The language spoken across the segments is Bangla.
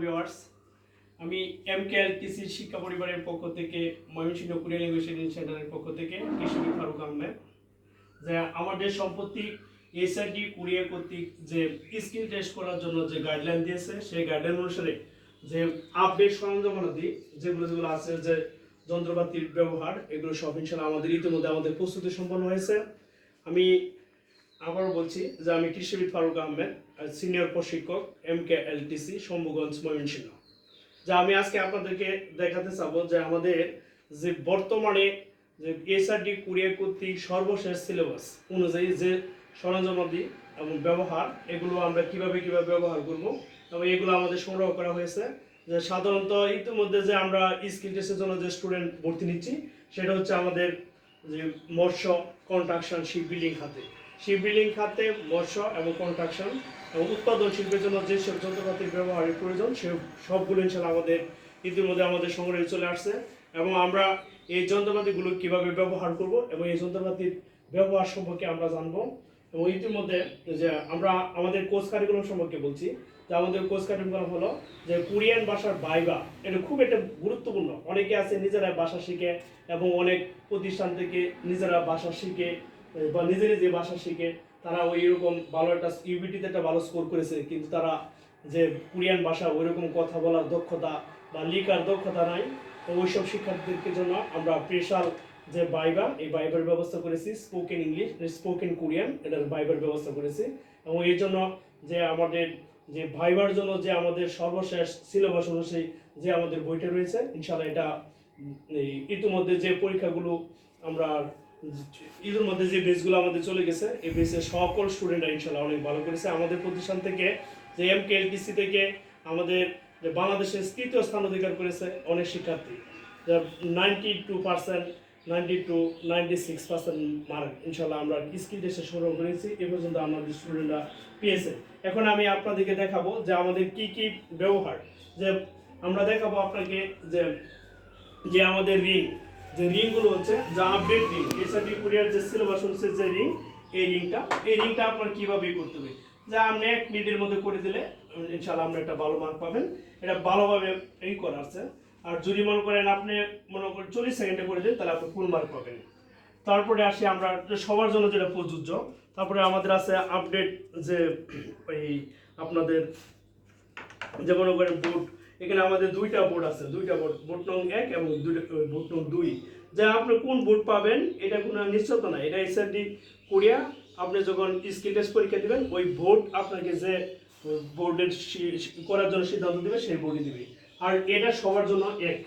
ভিউয়ার্স, আমি এমকেএলটিসি শিক্ষা পরিবারের পক্ষ থেকে ময়মনসিংহ কোরিয়ান ল্যাঙ্গুয়েজ ট্রেনিং সেন্টারের পক্ষ থেকে কৃষক ফারুক আহমেদ যে আমাদের সম্প্রতি এসআইটি কোরিয়া কর্তৃক যে স্কিল টেস্ট করার জন্য যে গাইডলাইন দিয়েছে সেই গাইডলাইন অনুসারে যে আপডেট সরঞ্জামাদি যেগুলো আছে যে যন্ত্রপাতির ব্যবহার এগুলো সব ইনশাআল্লাহ আমাদের ইতিমধ্যে আমাদের প্রস্তুতি সম্পন্ন হয়েছে। আমি আবারও বলছি যে আমি কৃষিবিদ ফারুক আহমেদ, সিনিয়র প্রশিক্ষক এমকেএলটিসি শম্ভুগঞ্জ ময়মনসিংহ। যা আমি আজকে আপনাদেরকে দেখাতে চাবো যে আমাদের যে বর্তমানে যে এসআরটি কোরিয়া কর্তৃক সর্বশেষ সিলেবাস অনুযায়ী যে সরঞ্জামাদি এবং ব্যবহার এগুলো আমরা কিভাবে ব্যবহার করব এবং এগুলো আমাদের সংগ্রহ করা হয়েছে। যে সাধারণত ইতিমধ্যে যে আমরা স্কিল টেস্টের জন্য যে স্টুডেন্ট ভর্তি নিচ্ছি সেটা হচ্ছে আমাদের যে মৎস্য, কনস্ট্রাকশন, শিপ বিল্ডিং খাতে মৎস্য এবং কনস্ট্রাকশন এবং উৎপাদন শিল্পের জন্য যেসব যন্ত্রপাতির ব্যবহারের প্রয়োজন সে সবগুলো ইনশাআল্লাহ আমাদের ইতিমধ্যে আমাদের সংগ্রহে চলে আসছে এবং আমরা এই যন্ত্রপাতিগুলো কিভাবে ব্যবহার করব এবং এই যন্ত্রপাতির ব্যবহার সম্পর্কে আমরা জানবো। এবং ইতিমধ্যে যে আমরা আমাদের কোর্স কারিকুলাম সম্পর্কে বলছি যে আমাদের কোর্স কারিকুলাম হলো যে কোরিয়ান ভাষার ভাইভা। এটা খুব একটা গুরুত্বপূর্ণ। অনেকে আছে নিজেরা ভাষা শিখে এবং অনেক প্রতিষ্ঠান থেকে নিজেরা ভাষা শিখে বা নিজে ভাষা শিখে তারা ওই রকম ভালো একটা ইউবিটিতে একটা ভালো স্কোর করেছে, কিন্তু তারা যে কোরিয়ান ভাষা ওই রকম কথা বলার দক্ষতা বা লিখার দক্ষতা নাই। তো ওইসব শিক্ষার্থীদের জন্য আমরা স্পেশাল যে এই ভাইবার ব্যবস্থা করেছি, স্পোকেন ইংলিশ, স্পোকেন কোরিয়ান, এটার ভাইবার ব্যবস্থা করেছি। এবং এই জন্য যে আমাদের যে ভাইবার জন্য যে আমাদের সর্বশেষ সিলেবাস অনুযায়ী যে আমাদের বইটা রয়েছে ইনশাআল্লাহ এটা ইতিমধ্যে যে পরীক্ষাগুলো আমরা ঈদের মধ্যে যে বেসগুলো আমাদের চলে গেছে এই বেসে সকল স্টুডেন্টরা ইনশাআল্লাহ অনেক ভালো করেছে। আমাদের প্রতিষ্ঠান থেকে যে এমকেএলটিসি থেকে আমাদের যে বাংলাদেশের তৃতীয় স্থান অধিকার করেছে অনেক শিক্ষার্থী, 92%, 96% মার্ক ইনশাআল্লাহ আমরা স্কিল টেস্টে সংগ্রহ করেছি। এ পর্যন্ত আমাদের স্টুডেন্টরা পেয়েছে। এখন আমি আপনাদেরকে দেখাবো যে আমাদের কি ব্যবহার, যে আমরা দেখাবো আপনাকে যে আমাদের যে রিংগুলো হচ্ছে যা আপডেট রিং, এসআরটি কোরিয়ার যে সিলেবাস অনুসারে যে এই রিংটা আপনার কিভাবে করতে হবে, যা আপনি 1 মিনিটের মধ্যে করে দিলে ইনশাআল্লাহ আমরা একটা ভালো মার্ক পাবেন। এটা ভালোভাবে করা আছে। আর যদি মনে করেন আপনি 40 সেকেন্ডে করে দেন তাহলে আপনি ফুল মার্ক পাবেন। তারপরে আসি আমরা সবার জন্য যেটা প্রযোজ্য। তারপরে আমাদের আছে আপডেট যে আপনাদের যে মনে করেন বোর্ড, এখানে আমাদের দুইটা বোর্ড আছে, বোর্ড নং 1 এবং বোর্ড নং 2। যা আপনি কোন বোর্ড পাবেন এটা কোনো নিশ্চয়তা নাই। এটা এসআরটি কোরিয়া আপনি যখন স্কিল টেস্ট পরীক্ষা দিবেন ওই বোর্ড আপনাকে যে বোর্ডের করার জন্য সিদ্ধান্ত দেবে সেই বোর্ডই দিবে। আর এটা সবার জন্য এক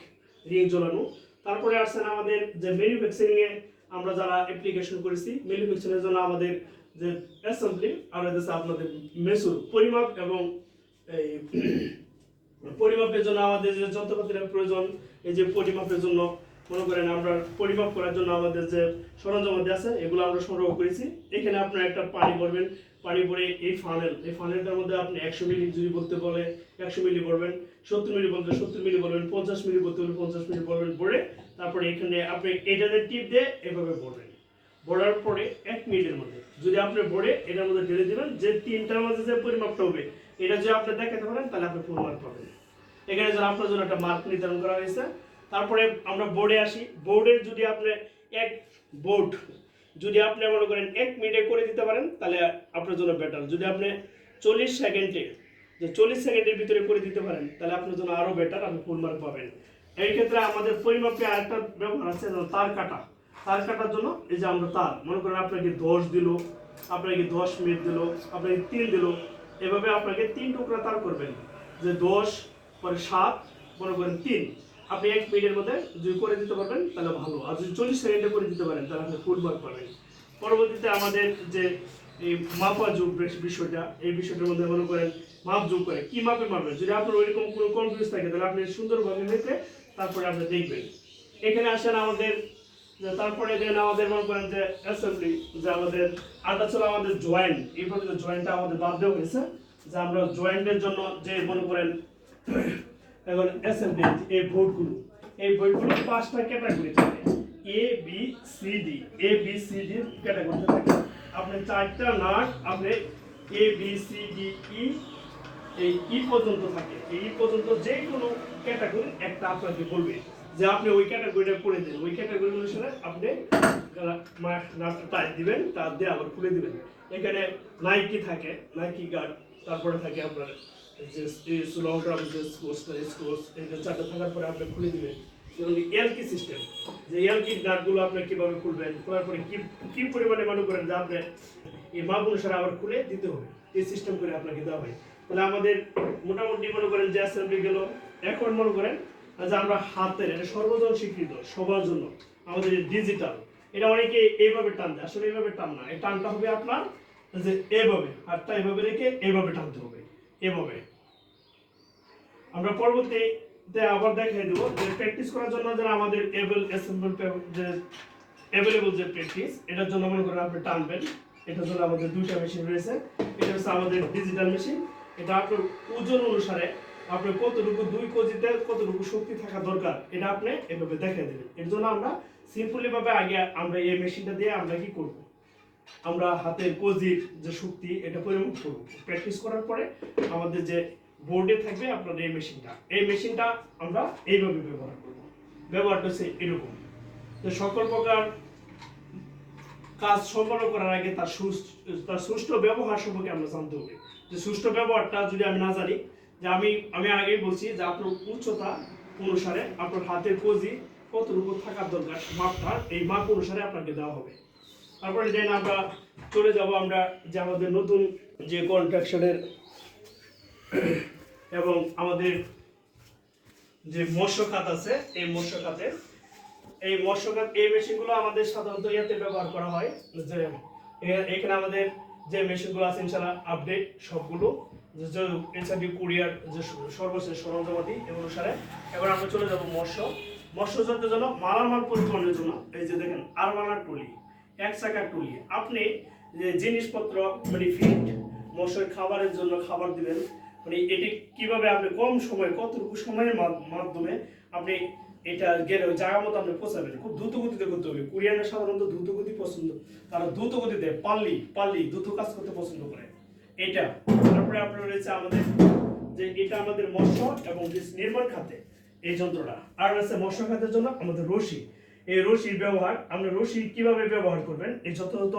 রিং ঝোলানো। তারপরে আসছেন আমাদের যে ম্যানুফ্যাকচারিং এ আমরা যারা অ্যাপ্লিকেশন করেছি, ম্যানুফ্যাকচারিং এর জন্য আমাদের যে অ্যাসেম্বলি আর আপনাদের মেসুর পরিমাপ এবং এই পরিমাপের জন্য আমাদের যে যন্ত্রপাতির প্রয়োজন, এই যে পরিমাপের জন্য মনে করেন আমরা পরিমাপ করার জন্য আমাদের যে সরঞ্জামাদি আছে এগুলো আমরা সংগ্রহ করেছি। এখানে আপনার একটা পানি ভরবেন, পানি ভরে এই ফানেলটার মধ্যে আপনি 100 মিলি যদি বলতে বলে 100 মিলি ভরবেন, 70 মিলি বলতে 70 মিলি ভরবেন, 50 মিলি বলতে বলে 50 মিলি ভরবেন, ভরে তারপরে এখানে আপনি এটাতে টিপ দিয়ে এভাবে ভরবেন। ভরার পরে 1 মিনিটের মধ্যে যদি আপনি ভরে এটার মধ্যে ঢেলে দেবেন, যে তিনটার মধ্যে যে পরিমাপটা হবে এটা যদি আপনি দেখাতে পারেন তাহলে আপনি ফুল মার্ক পাবেন। এখানে যেন আপনার জন্য একটা মার্ক নির্ধারণ করা হয়েছে। তারপরে আমরা বোর্ডে আসি। বোর্ডের যদি আপনি যদি আপনি মনে করেন 1 মিনিটে করে দিতে পারেন তাহলে আপনার জন্য বেটার। যদি আপনি 40 সেকেন্ডের ভিতরে করে দিতে পারেন তাহলে আপনার জন্য আরও বেটার, আপনি ফুল মার্ক পাবেন। এই ক্ষেত্রে আমাদের পরিমাপে আরেকটা ব্যবহার আছে, তার কাটার জন্য এই যে আমরা তার মনে করেন আপনাকে 10 দিল, আপনাকে 10 মিনিট দিল, আপনাকে 3 দিল, এভাবে আপনাকে 3 টুকরা তার করবেন। যে 10 পরে 7 মনে করেন 3 আপনি 1 মিনিটের মধ্যে যদি করে দিতে পারবেন তাহলে ভালো। আর যদি 40 সেকেন্ডে করে দিতে পারেন তাহলে আপনি ফুল মার্ক পাবেন। পরবর্তীতে আমাদের যে এই মাপা যোগ বিষয়টা, এই বিষয়টার মধ্যে মনে করেন মাপ যোগ করে কি মাপে মাপবেন, যদি আপনার ওইরকম কোনো কনফিউজ থাকে তাহলে আপনি সুন্দরভাবে মেপে তারপরে আপনি দেখবেন। এখানে আসেন আমাদের তারপরে দেন আমাদের মনে করেন যে অ্যাসেম্বলি, যে আমাদের আটা ছিল আমাদের জয়েন্ট, এইভাবে জয়েন্টটা আমাদের বাদ দেওয়া হয়েছে। যে আমরা জয়েন্টের জন্য যে মনে করেন এখন অ্যাসেম্বলি এই বোর্ডগুলো 5টা ক্যাটাগরি থাকে, A B C D category থাকে। আপনি 4টা নাট আপনি A B C D E এই পর্যন্ত থাকে, এই পর্যন্ত যে কোনো ক্যাটাগরি একটা আপনাকে বলবে যে আপনি ওই ক্যাটাগরিটা করে দেন, ওই ক্যাটাগরি অনুসারে আপনি নাটটা টাইট দিবেন, তার দিয়ে আবার খুলে দিবেন। এখানে নাইকি থাকে, নাইকি গার্ড, তারপরে থাকে আপনার যে লং টার্ম যে স্কোর্স এটা চারটা থাকার পরে আপনি খুলে দিবেন। এলকি সিস্টেম, যে এলকি নাটগুলো আপনি কিভাবে খুলবেন, খোলার পরে কি পরিমাণে মনে করেন যে আপনি এই মাপ অনুসারে আবার খুলে দিতে হবে, এই সিস্টেম করে আপনাকে দেওয়া হয়। তাহলে আমাদের মোটামুটি মনে করেন যে অ্যাসেম্বলি গেল। এখন মনে করেন যে আমরা হাতের, এটা সর্বজন স্বীকৃত সবার জন্য আমাদের ডিজিটাল, এটা অনেকে এইভাবে টান দেয়, আসলে এইভাবে টান না, এই টানটা হবে আপনার যে এভাবে, হাতটা এভাবে রেখে এইভাবে টানতে হবে, এভাবে। আমরা পরবর্তীতে আবার দেখিয়ে দেবো যে প্র্যাকটিস করার জন্য যারা আমাদের যে অ্যাভেলেবল যে প্র্যাকটিস, এটার জন্য মনে করেন আপনি টানবেন। এটার জন্য আমাদের দুইটা মেশিন রয়েছে। এটা হচ্ছে আমাদের ডিজিটাল মেশিন, এটা আপনার ওজন অনুসারে আপনার কতটুকু 2 কেজিতে কতটুকু শক্তি থাকা দরকার এটা আপনি এভাবে দেখিয়ে দেবেন। এর জন্য আমরা সিম্পলি ভাবে আগে আমরা এই মেশিনটা দিয়ে আমরা কি করব, আমরা হাতের কজির যে শক্তি এটা পরিমাপ করব। প্র্যাকটিস করার পরে আমাদের যে বোর্ডে থাকবে আপনার এই মেশিনটা আমরা এইভাবে ব্যবহার করব। ব্যবহারটা হচ্ছে এরকম, তো সকল প্রকার কাজ সম্পন্ন করার আগে তার সুষ্ঠু ব্যবহার সম্পর্কে আমরা জানতে হবে। যে সুষ্ঠু ব্যবহারটা যদি আমি না জানি, যে আমি আগেই বলছি যে আপনার উচ্চতা অনুসারে আপনার হাতের কজি কতটুকু থাকার দরকার, মাপটা এই মাপ অনুসারে আপনাকে দেওয়া হবে। তারপরে যে আমরা চলে যাব আমরা যে আমাদের নতুন যে কন্ট্রাকশনের এবং আমাদের যে মৎস্য খাত আছে, এই মৎস্য খাতের এই মেশিনগুলো আমাদের সাধারণত ইয়াতে ব্যবহার করা হয়। যে এখানে আমাদের যে মেশিনগুলো আছে ইনশাআল্লাহ আপডেট সবগুলো, যে এছাড়া কুরিয়ার যে সর্বশেষ সরঞ্জামাদি অনুসারে। এবার আমরা চলে যাব মৎস্যজনের জন্য মালামাল পরিবহনের জন্য এই যে দেখেন আরমানার ট্রলি, এক চাকার ট্রলি। আপনি যে জিনিসপত্র মানে ফিড মৎস্যের খাবারের জন্য খাবার দিবেন, মানে এটি কিভাবে আপনি কম সময় কতটুকু সময়ের মাধ্যমে আপনি এটা গেলে ওই জায়গা মতো আপনি পৌঁছাবেন। খুব দ্রুত গতিতে করতে হবে। কুরিয়াররা সাধারণত দ্রুত গতি পছন্দ, তারা দ্রুত গতিতে পাল্লি দ্রুত কাজ করতে পছন্দ করে এটা। তারপরে আপনার রয়েছে আমাদের যে এটা আমাদের মৎস্য এবং নির্মাণ খাতে এই যন্ত্রটা। আর রয়েছে মৎস্য খাতের জন্য আমাদের রশি। এই রশির ব্যবহার, আমরা রশি কিভাবে ব্যবহার করবেন এই যথাযথ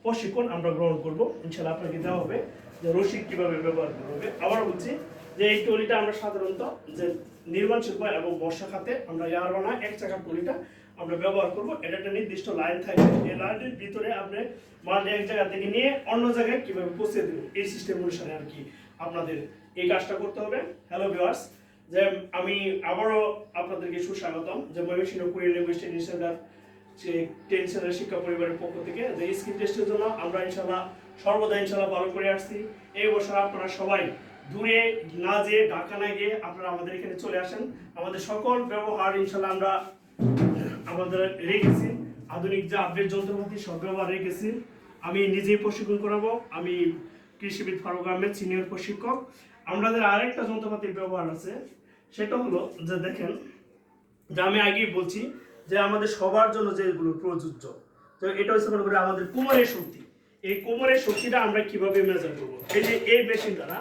প্রশিক্ষণ আমরা গ্রহণ করব ইনশাআল্লাহ। আপনাকে দেওয়া হবে যে রশি কিভাবে ব্যবহার করতে হবে। আবার বলছি যে এই ট্রলিটা আমরা সাধারণত যে নির্মাণ শিল্প এবং মৎস্য খাতে আমরা ইয়ারবানা এক চাকার ট্রলিটা আমরা ব্যবহার করব। এটা একটা নির্দিষ্ট লাইন থাকে, এই লাইনের ভিতরে আপনি মাল এক জায়গা থেকে নিয়ে অন্য জায়গায় কিভাবে পৌঁছে দেবেন এই সিস্টেম অনুসারে আর কি আপনাদের এই কাজটা করতে হবে। হ্যালো ভিউয়ার্স, যে আমি আবারও আপনাদেরকে সুস্বাগতম যে Mymensingh courier language training centre যে ট্রেনিং সেন্টার শিক্ষা পরিবারের পক্ষ থেকে যে স্কিল টেস্টের জন্য আমরা ইনশাআল্লাহ সর্বদা ইনশাআল্লাহ ভালো করে আসছি। এই বছর আপনারা সবাই দূরে না যেয়ে ঢাকা না গিয়ে আপনারা আমাদের এখানে চলে আসেন। আমাদের সকল ব্যবহার ইনশাআল্লাহ আমরা আমাদের রেখেছি, আধুনিক যে আপডেট যন্ত্রপাতি সব ব্যবহার রেখেছি। আমি নিজেই প্রশিক্ষণ করাবো, আমি কৃষিবিদ ফারুক আহমেদ সিনিয়র প্রশিক্ষক। আমাদের আরেকটা যন্ত্রপাতির ব্যবহার আছে, সেটা হলো যে দেখেন যে আমি আগেই বলছি যে আমাদের সবার জন্য যেগুলো প্রযোজ্য, তো এটা হচ্ছে মনে করি আমাদের কোমরের শক্তি। এই কোমরের শক্তিটা আমরা কিভাবে মেজার করবো, এই যে এই মেশিন দ্বারা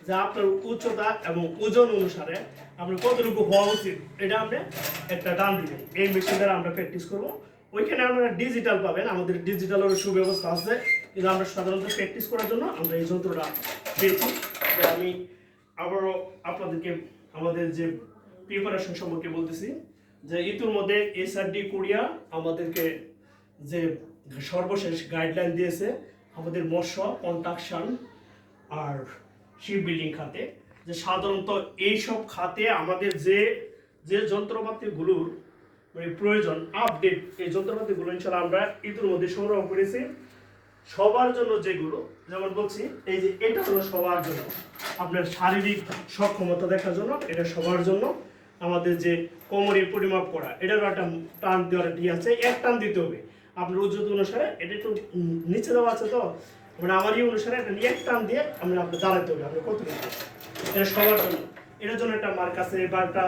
যে আপনার উচ্চতা এবং ওজন অনুসারে আপনার কতটুকু হওয়া উচিত এটা আপনি একটা টান দিবেন। এই মেশিন দ্বারা আমরা প্র্যাকটিস করবো। ওইখানে আপনারা ডিজিটাল পাবেন, আমাদের ডিজিটালের সুব্যবস্থা আছে, কিন্তু আমরা সাধারণত প্র্যাকটিস করার জন্য আমরা এই যন্ত্রটা পেয়েছি। আমি আবারও আপনাদেরকে আমাদের যে প্রিপারেশন সম্পর্কে বলতেছি যে ইতিমধ্যে এসআরডি কোরিয়া আমাদেরকে যে সর্বশেষ গাইডলাইন দিয়েছে আমাদের মৎস্য কনস্ট্রাকশন আর শিপ বিল্ডিং খাতে, যে সাধারণত এইসব খাতে আমাদের যে যে যন্ত্রপাতিগুলোর মানে প্রয়োজন আপডেট, এই যন্ত্রপাতিগুলো ইনশাআল্লাহ আমরা ইতিমধ্যে সংগ্রহ করেছি সবার জন্য। যেগুলো যেমন বলছি এই যে এটা হলো সবার জন্য, আপনার শারীরিক সক্ষমতা দেখার জন্য, এটা সবার জন্য। আমাদের যে কোমরের পরিমাপ করা, এটারও একটা টান দেওয়ার আছে, এক টান দিতে হবে আপনার ওজন অনুসারে। এটা একটু নিচে দেওয়া আছে, তো মানে আমার এই অনুসারে একটা এক টান দিয়ে আমরা আপনার দাঁড়াতে হবে আপনার কত কিছু। এটা সবার জন্য, এটার জন্য একটা মার্ক আছে বা একটা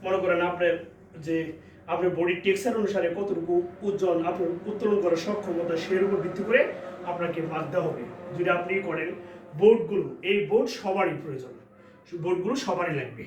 মনে করেন আপনার যে আপনার বডির টেক্সচার অনুসারে কতটুকু ওজন আপনার উত্তোলন করার সক্ষমতা সের উপর ভিত্তি করে আপনাকে মার্ক দেওয়া হবে। যদি আপনি করেন বোর্ডগুলো, এই বোর্ড সবারই প্রয়োজন, বোর্ডগুলো সবারই লাগবে।